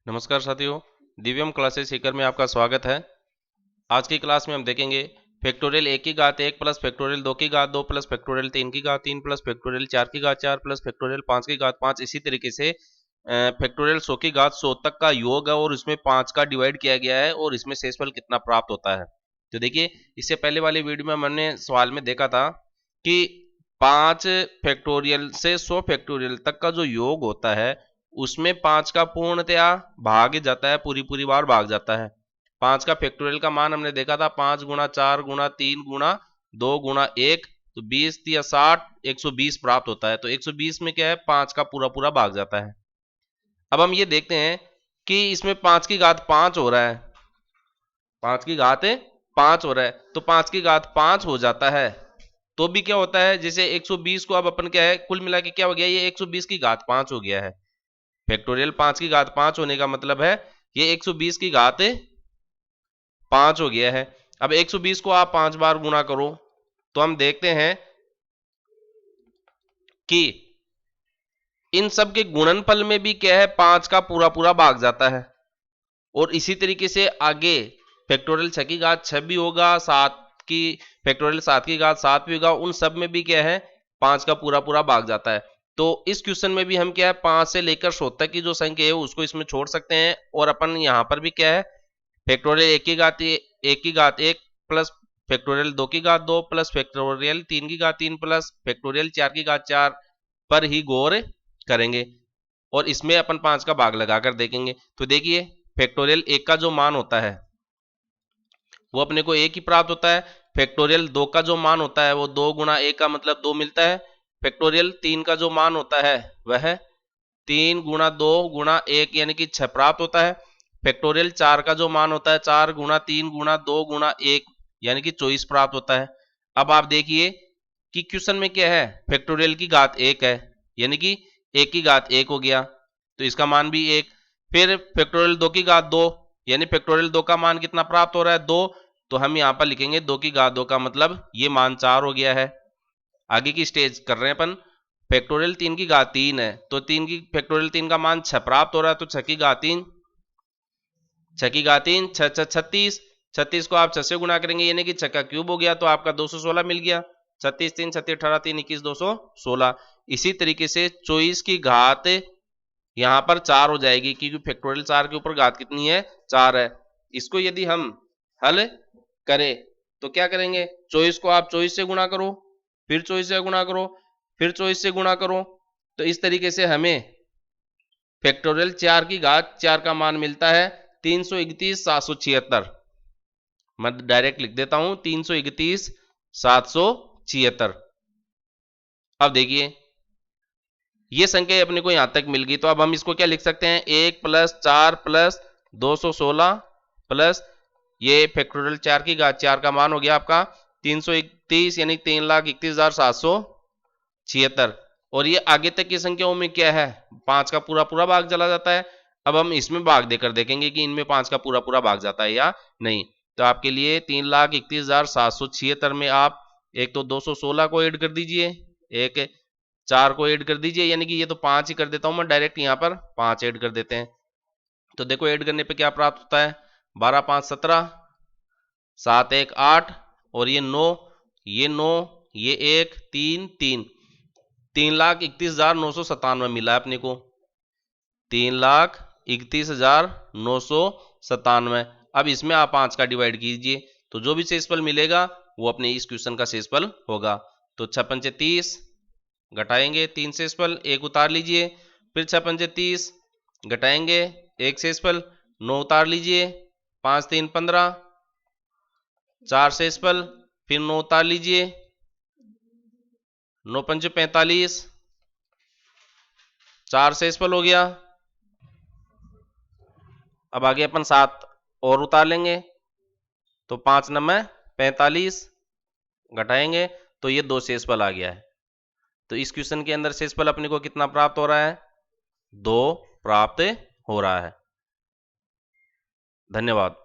नमस्कार साथियों, दिव्यम क्लासेस सीकर में आपका स्वागत है। आज की क्लास में हम देखेंगे फैक्टोरियल 1 की घात 1 प्लस फैक्टोरियल 2 की घात 2 प्लस फैक्टोरियल 3 की घात 3 प्लस फैक्टोरियल 4 की घात 4 प्लस फैक्टोरियल 5 की घात 5। इसी तरीके से फैक्टोरियल 100 की घात 100 तक का योग है और इसमें 5 का डिवाइड किया गया है और इसमें शेषफल कितना प्राप्त होता है। तो देखिए, इससे पहले वाली वीडियो में हमने सवाल में देखा था कि 5 फैक्टोरियल से 100 फैक्टोरियल तक का जो योग होता है उसमें 5 का पूर्णतया भाग जाता है, पूरी बार भाग जाता है। 5 का फैक्टोरियल का मान हमने देखा था 5 गुणा 4 गुणा 3 गुणा 2 गुणा 1, तो 20 या 60 120 प्राप्त होता है। तो 120 में क्या है, 5 का पूरा भाग जाता है। अब हम ये देखते हैं कि इसमें 5 की घात 5 हो रहा है, 5 की घात 5 हो रहा है, तो 5 की घात 5 हो जाता है। तो भी क्या होता है, जैसे 120 को अब अपन क्या है, कुल मिला के क्या हो गया, ये 120 की घात 5 हो गया है। फैक्टोरियल 5 की घात 5 होने का मतलब है ये 120 की घात 5 हो गया है। अब 120 को आप 5 बार गुणा करो तो हम देखते हैं कि इन सब के गुणनफल में भी क्या है, 5 का पूरा भाग जाता है। और इसी तरीके से आगे फैक्टोरियल 6 की घात 6 भी होगा, 7 की फैक्टोरियल 7 की घात 7 भी होगा, उन सब में भी क्या है, 5 का पूरा भाग जाता है। तो इस क्वेश्चन में भी हम क्या है, 5 से लेकर 100 तक की जो संख्या है उसको इसमें छोड़ सकते हैं और अपन यहां पर भी क्या है, फैक्टोरियल 1 की घात 1 प्लस फैक्टोरियल 2 की घात 2 प्लस फैक्टोरियल 3 की घात 3 प्लस फैक्टोरियल 4 की घात 4 पर ही गौर करेंगे और इसमें अपन 5 का भाग लगाकर देखेंगे। तो देखिए, फैक्टोरियल 1 का जो मान होता है वो अपने को 1 ही प्राप्त होता है। फैक्टोरियल 2 का जो मान होता है वो 2 गुणा 1 का मतलब 2 मिलता है। फैक्टोरियल 3 का जो मान होता है वह 3 गुणा 2 गुणा 1 यानी कि 6 प्राप्त होता है। फैक्टोरियल 4 का जो मान होता है 4 गुणा 3 गुणा 2 गुणा 1 यानी कि 24 प्राप्त होता है। अब आप देखिए कि क्वेश्चन में क्या है, फैक्टोरियल की घात 1 है यानी कि 1 की घात 1 हो गया, तो इसका मान भी 1। फिर फैक्टोरियल 2 की घात 2 यानी फैक्टोरियल 2 का मान कितना प्राप्त हो रहा है, 2, तो हम यहां पर लिखेंगे 2 की घात 2 का मतलब ये मान 4 हो गया है। आगे की स्टेज कर रहे हैं अपन, फैक्टोरियल 3 की घात 3 है, तो 3 की फैक्टोरियल 3 का मान 6 प्राप्त हो रहा है, तो 6 की घात 3, 6 की घात 3 6 6 36, 36 को आप 6 से गुणा करेंगे यानी कि 6 का क्यूब हो गया, तो आपका 216 मिल गया। 36 3 36 18 3 21 216। इसी तरीके से 24 की घात यहां पर 4 हो जाएगी क्योंकि फैक्टोरियल 4 के ऊपर घात कितनी है, 4 है। इसको यदि हम हल करें तो क्या करेंगे, 24 को आप 24 से गुणा करो, फिर 24 से गुणा करो, फिर 24 से गुणा करो, तो इस तरीके से हमें फैक्टोरियल 4 की घात 4 का मान मिलता है 331 776। मैं डायरेक्ट लिख देता हूं 331 776। अब देखिए, ये संख्या अपने को यहां तक मिल गई, तो अब हम इसको क्या लिख सकते हैं, 1 प्लस 4 प्लस 216 प्लस ये फैक्टोरियल 4 की घात 4 का मान हो गया आपका 331 यानी 3,31,776। और ये आगे तक की संख्याओं में क्या है, 5 का पूरा भाग चला जाता है। अब हम इसमें भाग देकर देखेंगे कि इनमें 5 का पूरा भाग जाता है या नहीं। तो आपके लिए 3,31,776 में आप एक तो 216 को ऐड कर दीजिए, एक 4 को ऐड कर दीजिए, यानी कि ये तो 5 ही कर देता हूं मैं डायरेक्ट, यहां पर 5 ऐड कर देते हैं। तो देखो ऐड करने पे क्या प्राप्त होता है, 12 5 17, 7 1 8 और ये 9, ये 9, ये 1 3 3, 3,31,997 मिला है अपने को, 3,31,997। अब इसमें आप 5 का डिवाइड कीजिए तो जो भी शेषफल मिलेगा वो अपने इस क्वेश्चन का शेषफल होगा। तो 6 पंचे 30, घटाएंगे 3 शेषफल, 1 उतार लीजिए, फिर 6 पंचे 30, घटाएंगे 1 शेषफल, 9 उतार लीजिए, 5 3 15, 4 शेषफल, फिर 9 उतार लीजिए, 9 पंचे 45, 4 शेषफल हो गया। अब आगे अपन 7 और उतार लेंगे, तो 5 9 45, घटाएंगे तो ये 2 शेषफल आ गया है। तो इस क्वेश्चन के अंदर शेषफल अपने को कितना प्राप्त हो रहा है, 2 प्राप्त हो रहा है। धन्यवाद।